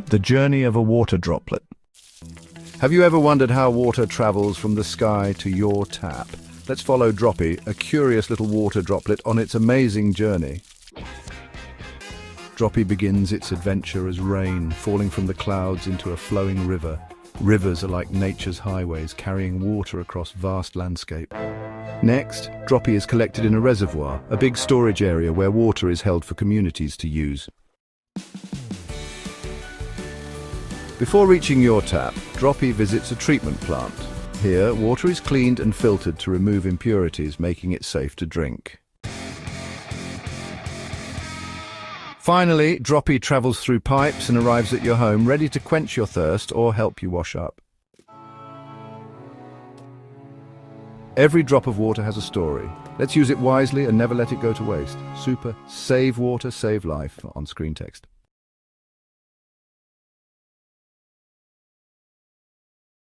The journey of a water droplet. Have you ever wondered how water travels from the sky to your tap? Let's follow Droppy, a curious little water droplet, on its amazing journey. Droppy begins its adventure as rain falling from the clouds into a flowing river. Rivers are like nature's highways, carrying water across vast landscape. Next, Droppy is collected in a reservoir, a big storage area where water is held for communities to use. Before reaching your tap, Droppy visits a treatment plant. Here, water is cleaned and filtered to remove impurities, making it safe to drink. Finally, Droppy travels through pipes and arrives at your home, ready to quench your thirst or help you wash up. Every drop of water has a story. Let's use it wisely and never let it go to waste. Super. Save water, save life on Screen Text.